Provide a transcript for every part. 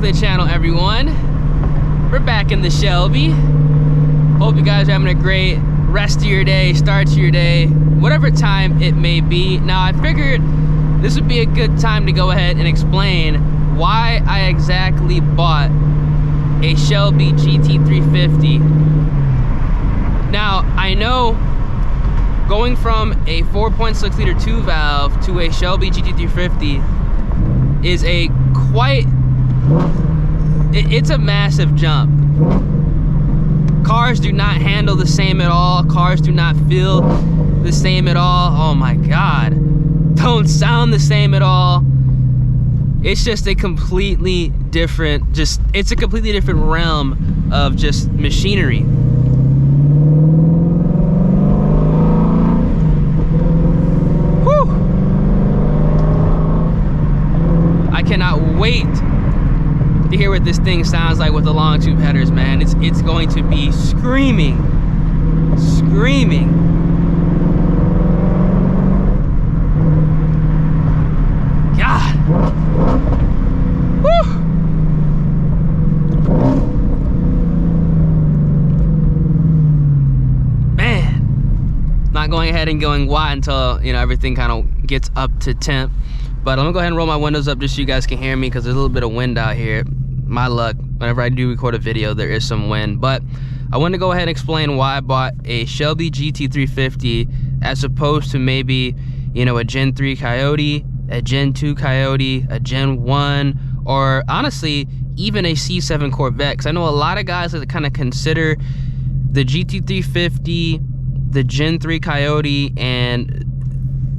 to the channel, everyone. We're back in the Shelby. Hope you guys are having a great rest of your day, start to your day, whatever time it may be. Now, I figured this would be a good time to go ahead and explain why I exactly bought a Shelby GT350. Now, I know going from a 4.6 liter 2 valve to a Shelby GT350 is a it's a massive jump. Cars do not handle the same at all. Cars do not feel the same at all. Oh my God. Don't sound the same at all. It's just a completely different, it's a completely different realm of just machinery. Whew. I cannot wait to hear what this thing sounds like with the long tube headers, man. It's going to be screaming. God. Whew. Man. Not going ahead and going wide until, you know, everything kind of gets up to temp. But I'm gonna go ahead and roll my windows up just so you guys can hear me, because there's a little bit of wind out here. My luck, whenever I do record a video, there is some wind. But I want to go ahead and explain why I bought a Shelby GT350 as opposed to maybe, you know, a Gen 3 Coyote, a Gen 2 Coyote, a Gen 1, or honestly, even a C7 Corvette. Because I know a lot of guys that kind of consider the GT350, the Gen 3 Coyote, and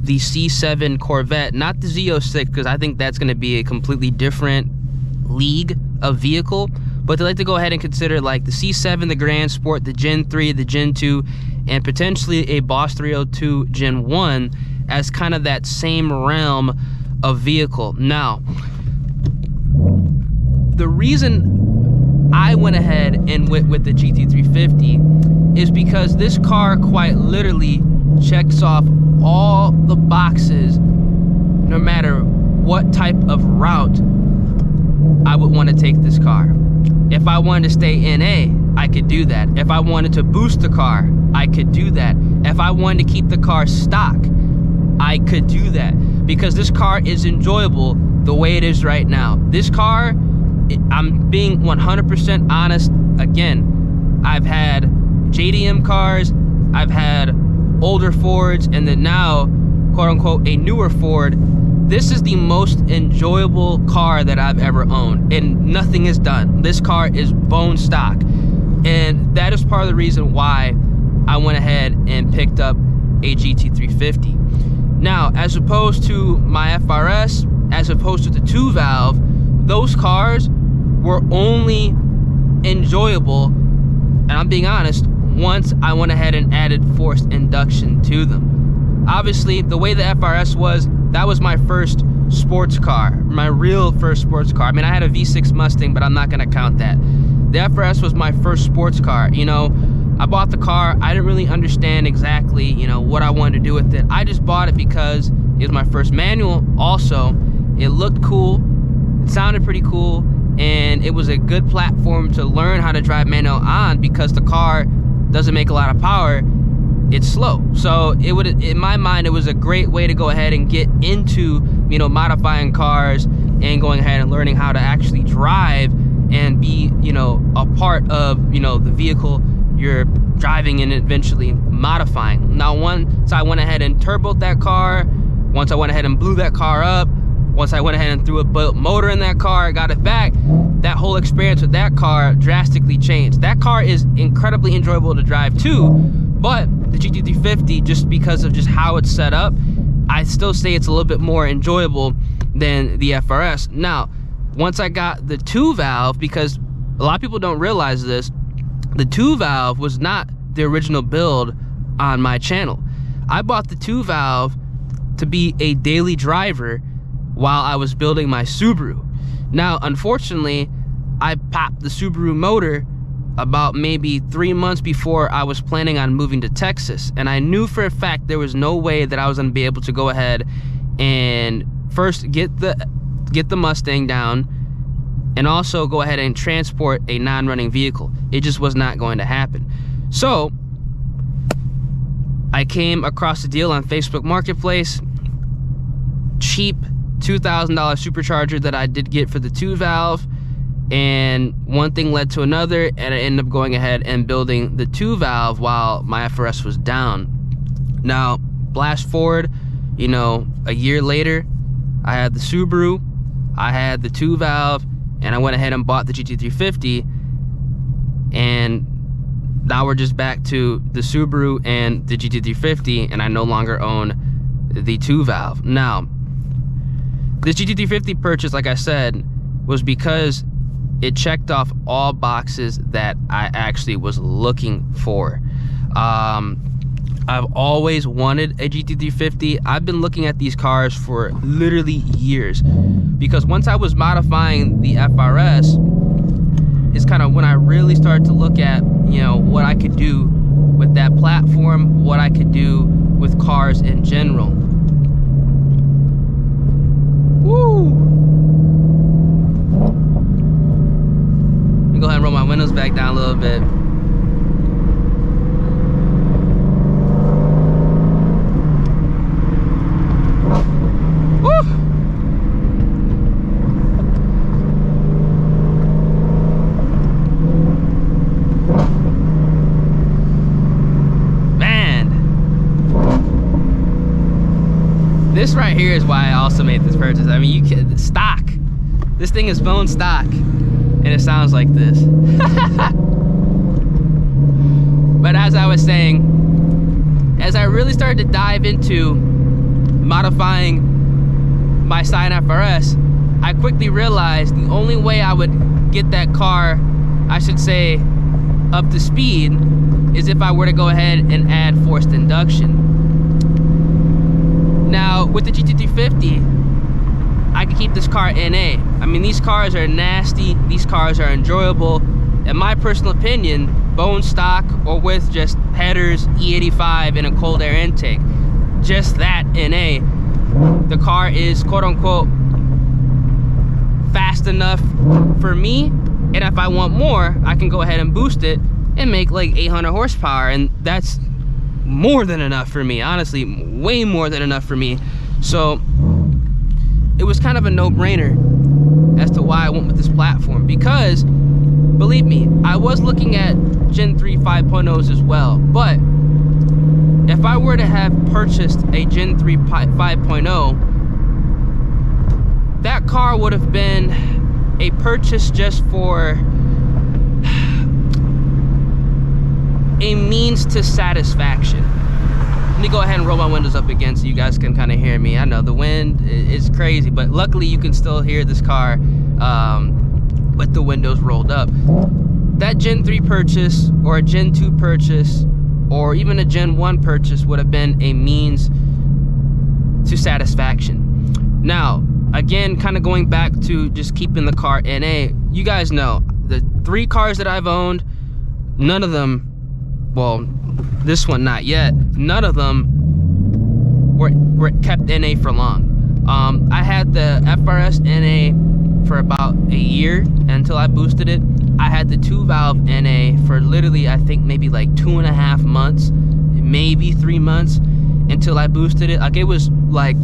the C7 Corvette, not the Z06, because I think that's going to be a completely different league of vehicle, but they like to go ahead and consider like the C7, the Grand Sport, the Gen 3, the Gen 2, and potentially a Boss 302 Gen 1 as kind of that same realm of vehicle. Now, the reason I went ahead and went with the GT350 is because this car quite literally checks off all the boxes, no matter what type of route I would want to take this car. If I wanted to stay NA, I could do that. If I wanted to boost the car, I could do that. If I wanted to keep the car stock, I could do that, because this car is enjoyable the way it is right now. This car, I'm being 100% honest. Again, I've had JDM cars, I've had older Fords, and then now, quote unquote, a newer Ford. This is the most enjoyable car that I've ever owned, and nothing is done. This car is bone stock, and that is part of the reason why I went ahead and picked up a GT350. Now, as opposed to my FRS, as opposed to the 2 valve, those cars were only enjoyable, and I'm being honest, once I went ahead and added forced induction to them. Obviously, the way the FRS was, that was my first sports car, my real first sports car. I mean, I had a V6 Mustang, but I'm not gonna count that. The FRS was my first sports car. You know, I bought the car, I didn't really understand exactly, you know, what I wanted to do with it. I just bought it because it was my first manual. Also, it looked cool, it sounded pretty cool, and it was a good platform to learn how to drive manual on, because the car doesn't make a lot of power, it's slow. So it would, in my mind, it was a great way to go ahead and get into, you know, modifying cars and going ahead and learning how to actually drive and be, you know, a part of, you know, the vehicle you're driving and eventually modifying. Now, once I went ahead and turboed that car, once I went ahead and blew that car up, once I went ahead and threw a built motor in that car, got it back, that whole experience with that car drastically changed. That car is incredibly enjoyable to drive too, but the GT350, just because of just how it's set up, I still say it's a little bit more enjoyable than the FRS. Now, once I got the 2 valve, because a lot of people don't realize this, the 2 valve was not the original build on my channel. I bought the 2 valve to be a daily driver while I was building my Subaru. Now, unfortunately, I popped the Subaru motor about maybe 3 months before I was planning on moving to Texas, and I knew for a fact there was no way that I was going to be able to go ahead and first get the Mustang down, and also go ahead and transport a non-running vehicle. It just was not going to happen. So I came across a deal on Facebook Marketplace, cheap $2,000 supercharger that I did get for the 2-valve, and one thing led to another, and I ended up going ahead and building the 2-valve while my FRS was down. Now, blast forward, you know, a year later, I had the Subaru, I had the 2-valve, and I went ahead and bought the GT350, and now we're just back to the Subaru and the GT350, and I no longer own the 2-valve. Now, this GT350 purchase, like I said, was because it checked off all boxes that I actually was looking for. I've always wanted a GT350. I've been looking at these cars for literally years, because once I was modifying the FRS is kind of when I really started to look at, you know, what I could do with that platform, what I could do with cars in general. Woo! Let me go ahead and roll my windows back down a little bit. This right here is why I also made this purchase. I mean, you can stock. This thing is bone stock, and it sounds like this. But as I was saying, as I really started to dive into modifying my Scion FRS, I quickly realized the only way I would get that car, I should say, up to speed, is if I were to go ahead and add forced induction. Now, with the GT350, I can keep this car NA. I mean, these cars are nasty, these cars are enjoyable. In my personal opinion, bone stock or with just headers, E85, and a cold air intake, just that NA, the car is quote-unquote fast enough for me, and if I want more, I can go ahead and boost it and make like 800 horsepower, and that's more than enough for me, honestly, way more than enough for me. So it was kind of a no-brainer as to why I went with this platform, because believe me, I was looking at Gen 3 5.0s as well, but if I were to have purchased a Gen 3 5.0, that car would have been a purchase just for a means to satisfaction. Let me go ahead and roll my windows up again so you guys can kind of hear me. I know the wind is crazy, but luckily you can still hear this car with the windows rolled up. That Gen 3 purchase or a Gen 2 purchase or even a Gen 1 purchase would have been a means to satisfaction. Now, again, kind of going back to just keeping the car NA, you guys know the 3 cars that I've owned, none of them, well, this one not yet, none of them were kept NA for long. I had the FRS NA for about a year until I boosted it. I had the 2-valve NA for literally, I think maybe like 2.5 months, maybe 3 months until I boosted it. Like, it was like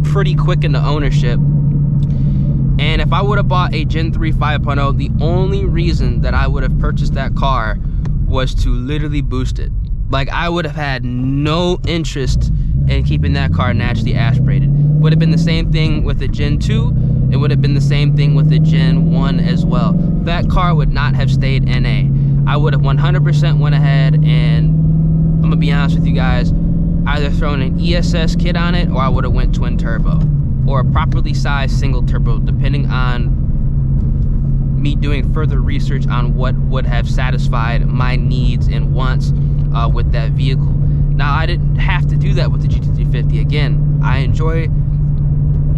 pretty quick into ownership. And if I would have bought a Gen 3 5.0, the only reason that I would have purchased that car was to literally boost it. Like, I would have had no interest in keeping that car naturally aspirated. Would have been the same thing with the Gen 2. It would have been the same thing with the Gen 1 as well. That car would not have stayed NA. I would have 100% went ahead and, I'm gonna be honest with you guys, either thrown an ESS kit on it, or I would have went twin turbo or a properly sized single turbo, depending on me doing further research on what would have satisfied my needs and wants with that vehicle. Now, I didn't have to do that with the GT350. Again, I enjoy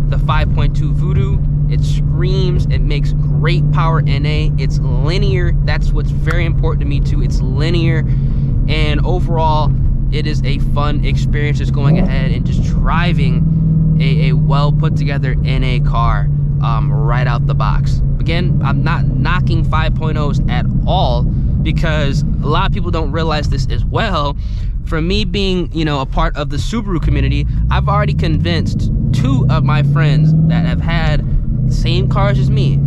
the 5.2 Voodoo. It screams, it makes great power NA, it's linear. That's what's very important to me too. It's linear, and overall it is a fun experience just going ahead and just driving a well put together NA car right out the box. again, I'm not knocking 5.0s at all, because a lot of people don't realize this as well. For me being, you know, a part of the Subaru community, I've already convinced 2 of my friends that have had the same cars as me,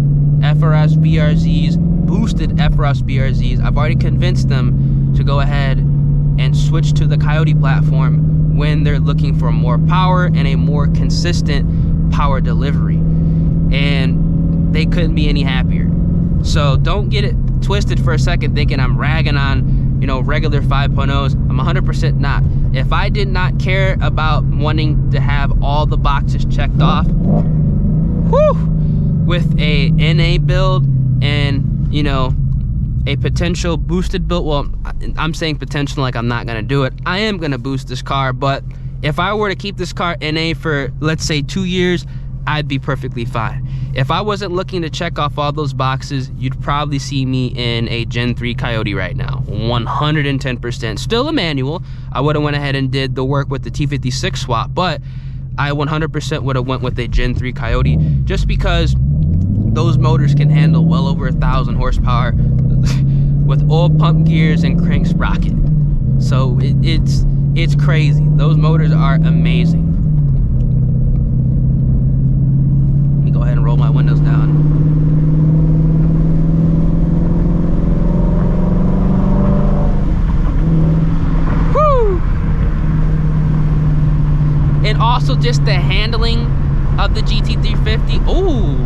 FRS BRZs, boosted FRS BRZs. I've already convinced them to go ahead and switch to the Coyote platform when they're looking for more power and a more consistent power delivery. And they couldn't be any happier. So don't get it twisted for a second thinking I'm ragging on, you know, regular 5.0s. I'm 100% not. If I did not care about wanting to have all the boxes checked off, whew, with a NA build and, you know, a potential boosted build, well, I'm saying potential like I'm not gonna do it. I am gonna boost this car, but if I were to keep this car NA for, let's say, 2 years, I'd be perfectly fine. If I wasn't looking to check off all those boxes, you'd probably see me in a Gen 3 Coyote right now, 110%. Still a manual. I would have went ahead and did the work with the T56 swap, but I 100% would have went with a Gen 3 Coyote, just because those motors can handle well over 1,000 horsepower with oil pump gears and crank sprocket. So it's crazy. Those motors are amazing. Let me go ahead and roll my windows down. Woo! And also just the handling of the GT350. Ooh,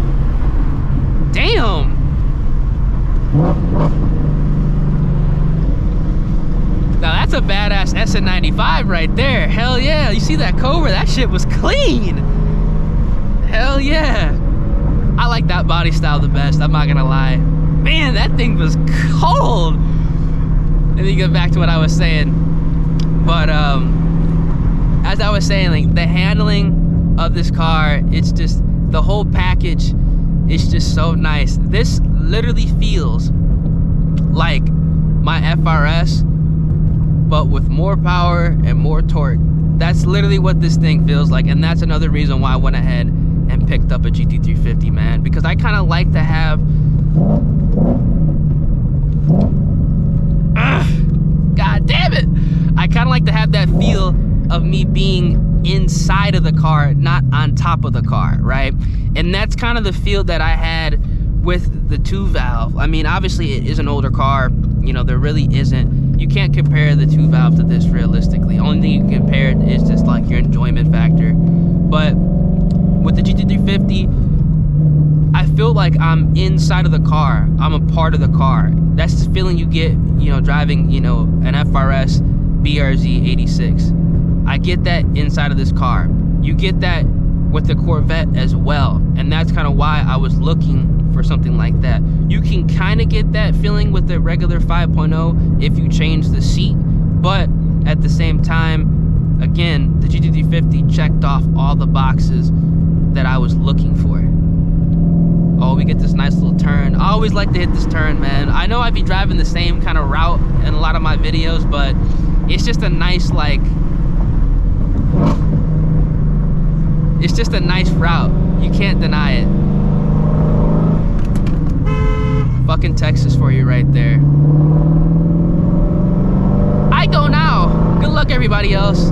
damn. Now that's a badass SN95 right there. Hell yeah, you see that Cobra? That shit was clean. Hell yeah. I like that body style the best, I'm not gonna lie. Man, that thing was cold. Let me get back to what I was saying. But as I was saying, like, the handling of this car, it's just, the whole package is just so nice. This literally feels like my FRS, but with more power and more torque. That's literally what this thing feels like, and that's another reason why I went ahead and picked up a GT350, man, because I kind of like to have, god damn it, I kind of like to have that feel of me being inside of the car, not on top of the car, right? And that's kind of the feel that I had with the 2-valve. I mean, obviously it is an older car, you know, there really isn't, you can't compare the 2-valve to this realistically. Only thing you can compare it is just like your enjoyment factor. But with the GT350, I feel like I'm inside of the car, I'm a part of the car. That's the feeling you get, you know, driving, you know, an FRS BRZ 86. I get that inside of this car. You get that with the Corvette as well, and that's kind of why I was looking for something like that. You can kind of get that feeling with the regular 5.0 if you change the seat, but at the same time, again, the GT350 checked off all the boxes that I was looking for. Oh, we get this nice little turn. I always like to hit this turn, man. I know I'd be driving the same kind of route in a lot of my videos, but it's just a nice, like, it's just a nice route. You can't deny it. Fucking Texas for you right there. I go now. Good luck, everybody else.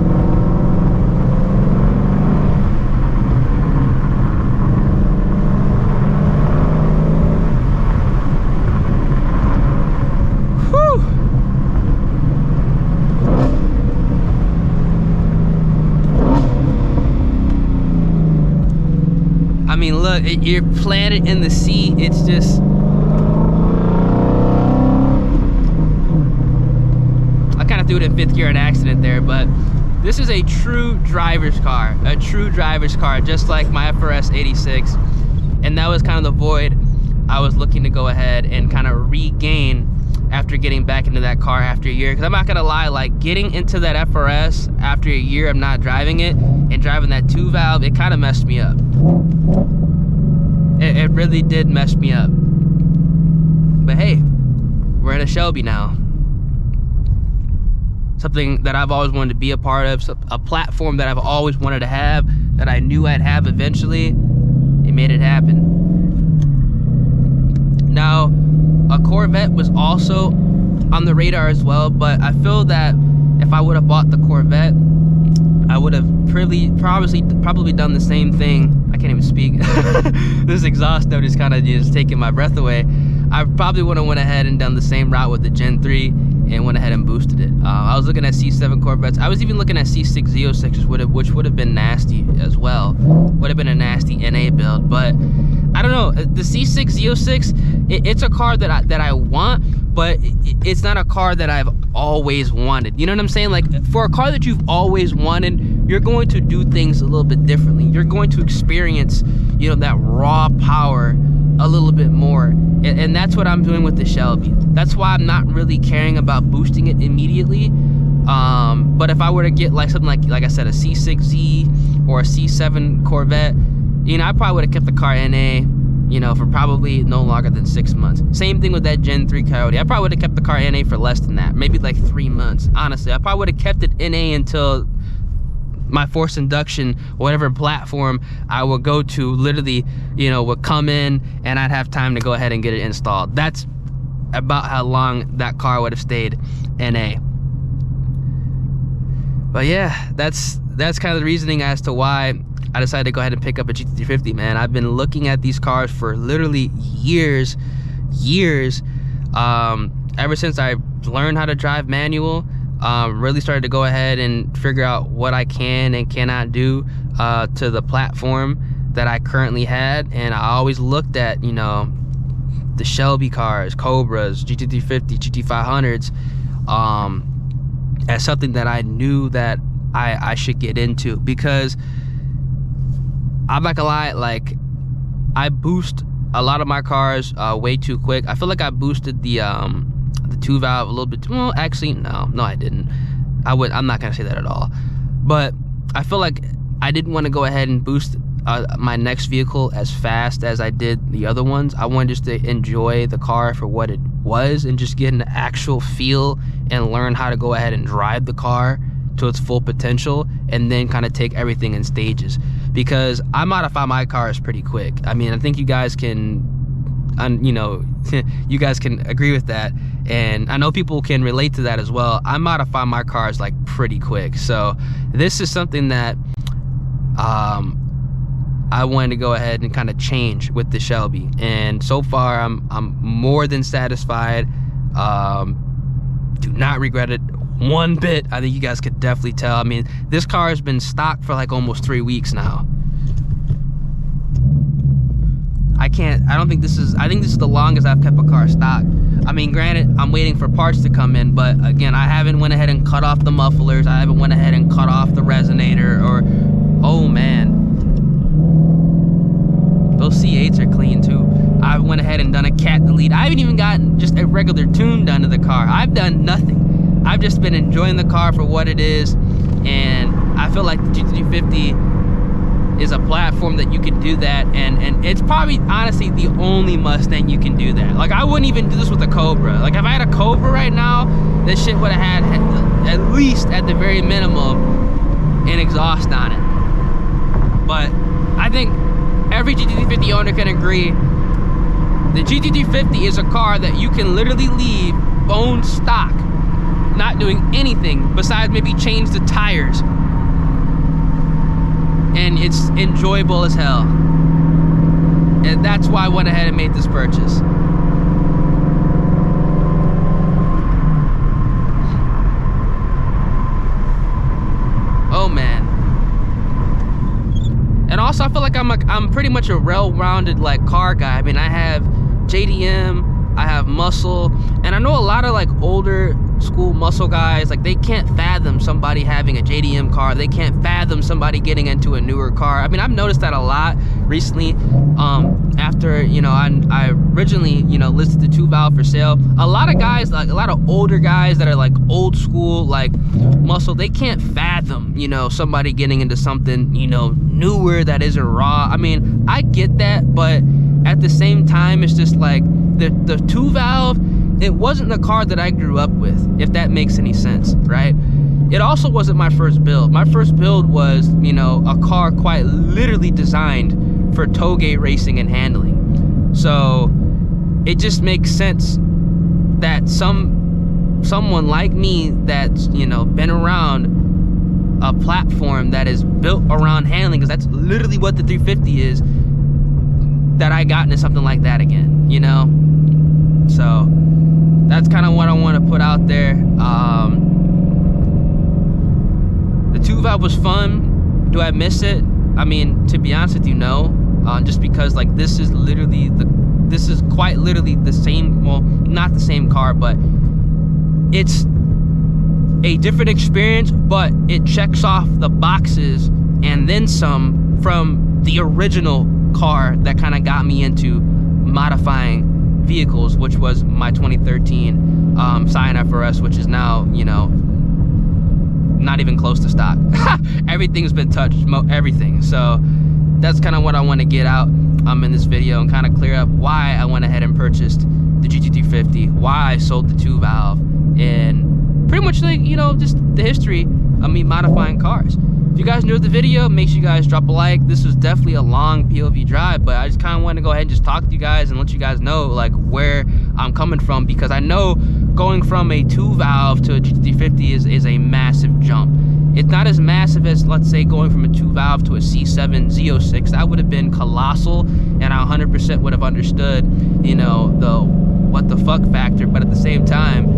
Whew. I mean, look, you're planted in the seat. It's just, I kind of threw it in 5th gear, an accident there, but this is a true driver's car, just like my FRS 86. And that was kind of the void I was looking to go ahead and kind of regain after getting back into that car after a year. Because I'm not gonna lie, like, getting into that FRS after a year of not driving it and driving that 2-valve, it kind of messed me up. It really did mess me up. But hey, we're in a Shelby now. Something that I've always wanted to be a part of, a platform that I've always wanted to have, that I knew I'd have eventually. It made it happen. Now, a Corvette was also on the radar as well, but I feel that if I would have bought the Corvette, I would have probably done the same thing. I can't even speak. This exhaust note is kind of just taking my breath away. I probably would have went ahead and done the same route with the Gen 3 and went ahead and boosted it. I was looking at C7 Corvettes. I was even looking at C6 Z06s, which would have been nasty as well. Would have been a nasty NA build, but I don't know. The C6 Z06, it's a car that I want, but it's not a car that I've always wanted. You know what I'm saying? Like, for a car that you've always wanted, you're going to do things a little bit differently. You're going to experience, you know, that raw power a little bit more, and that's what I'm doing with the Shelby. That's why I'm not really caring about boosting it immediately. But if I were to get like something like I said, a C6Z or a C7 Corvette, you know, I probably would have kept the car NA, you know, for probably no longer than 6 months. Same thing with that Gen 3 Coyote. I probably would have kept the car NA for less than that, maybe like 3 months. Honestly, I probably would have kept it NA until my forced induction, whatever platform I would go to, literally, you know, would come in and I'd have time to go ahead and get it installed. That's about how long that car would have stayed NA. But yeah, that's kind of the reasoning as to why I decided to go ahead and pick up a GT350, man. I've been looking at these cars for literally years, ever since I learned how to drive manual. Really started to go ahead and figure out what I can and cannot do to the platform that I currently had, and I always looked at, you know, the Shelby cars, Cobras, GT350, GT500s, as something that I knew that I should get into, because I'm not gonna lie, like, I boost a lot of my cars way too quick. I feel like I boosted the 2-valve a little bit. Well, actually, no, I didn't. I'm not gonna say that at all. But I feel like I didn't want to go ahead and boost my next vehicle as fast as I did the other ones. I wanted just to enjoy the car for what it was and just get an actual feel and learn how to go ahead and drive the car to its full potential, and then kind of take everything in stages, because I modify my cars pretty quick. I mean, I think you guys can, you know, you guys can agree with that, and I know people can relate to that as well. I modify my cars like pretty quick, so this is something that I wanted to go ahead and kind of change with the Shelby, and so far I'm more than satisfied. Do not regret it one bit. I think you guys could definitely tell. I mean, this car has been stocked for like almost 3 weeks now. I think this is the longest I've kept a car stocked. I mean, granted, I'm waiting for parts to come in, but again, I haven't went ahead and cut off the mufflers. I haven't went ahead and cut off the resonator, or, oh man, those C8s are clean too. I went ahead and done a cat delete. I haven't even gotten just a regular tune done to the car. I've done nothing. I've just been enjoying the car for what it is, and I feel like the GT350 is a platform that you can do that, and it's probably honestly the only Mustang you can do that. Like, I wouldn't even do this with a Cobra. Like, if I had a Cobra right now, this shit would have had at least, at the very minimum, an exhaust on it. But I think every GT350 owner can agree the GT350 is a car that you can literally leave bone stock, not doing anything besides maybe change the tires, and it's enjoyable as hell. And that's why I went ahead and made this purchase. Oh man. And also I feel like I'm pretty much a well-rounded like car guy. I mean, I have JDM, I have muscle, and I know a lot of like older school muscle guys, like, they can't fathom somebody having a JDM car. They can't fathom somebody getting into a newer car. I mean, I've noticed that a lot recently. After, you know, I originally, you know, listed the 2-valve for sale. A lot of guys, like a lot of older guys that are like old school, like muscle, they can't fathom, you know, somebody getting into something, you know, newer that isn't raw. I mean, I get that, but at the same time, it's just like the 2-valve, it wasn't the car that I grew up with, if that makes any sense, right? It also wasn't my first build. My first build was, you know, a car quite literally designed for toge racing and handling. So it just makes sense that someone like me that's, you know, been around a platform that is built around handling, because that's literally what the 350 is, that I got into something like that again, you know? So that's kind of what I want to put out there. The 2-valve was fun. Do I miss it? I mean, to be honest with you, no. Just because, like, this is quite literally the same, well, not the same car, but it's a different experience, but it checks off the boxes and then some from the original car that kind of got me into modifying vehicles, which was my 2013 Scion FRS, which is now, you know, not even close to stock. Everything's been touched, everything. So that's kind of what I want to get out in this video, and kind of clear up why I went ahead and purchased the GT350, why I sold the 2-valve, and pretty much, like, you know, just the history of me modifying cars. If you guys enjoyed the video, make sure you guys drop a like. This was definitely a long POV drive, but I just kind of wanted to go ahead and just talk to you guys and let you guys know, like, where I'm coming from, because I know going from a 2-valve to a GT350 is a massive jump. It's not as massive as, let's say, going from a 2-valve to a C7 Z06. That would have been colossal, and I 100% would have understood, you know, the what the fuck factor. But at the same time,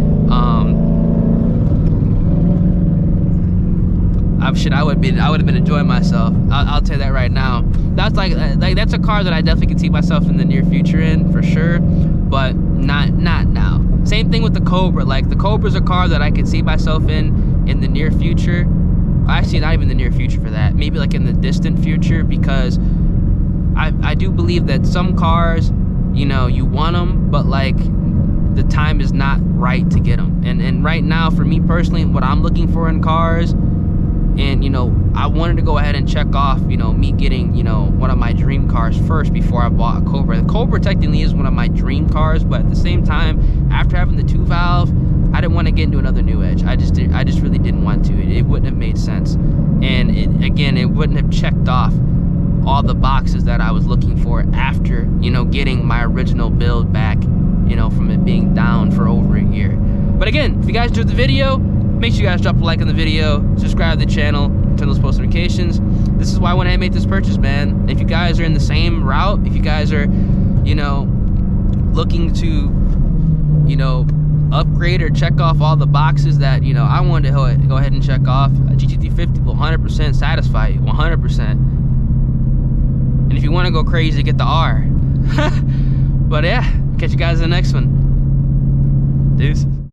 I would have been enjoying myself. I'll tell you that right now. That's like that's a car that I definitely could see myself in the near future in, for sure, but not now. Same thing with the Cobra. Like, the Cobra's a car that I could see myself in the near future. Actually, not even the near future for that. Maybe like in the distant future, because I do believe that some cars, you know, you want them, but like the time is not right to get them. And right now, for me personally, what I'm looking for in cars, and, you know, I wanted to go ahead and check off, you know, me getting, you know, one of my dream cars first before I bought a Cobra. The Cobra technically is one of my dream cars, but at the same time, after having the 2-valve, I didn't want to get into another new edge. I just really didn't want to. It wouldn't have made sense. And it wouldn't have checked off all the boxes that I was looking for after, you know, getting my original build back, you know, from it being down for over a year. But again, if you guys enjoyed the video, make sure you guys drop a like on the video, subscribe to the channel, turn those post notifications. This is why I went ahead and make this purchase, man. If you guys are in the same route, if you guys are, you know, looking to, you know, upgrade or check off all the boxes that, you know, I wanted to go ahead and check off, a GT350 will 100% satisfy you, 100%. And if you want to go crazy, get the R. But yeah, catch you guys in the next one. Deuces.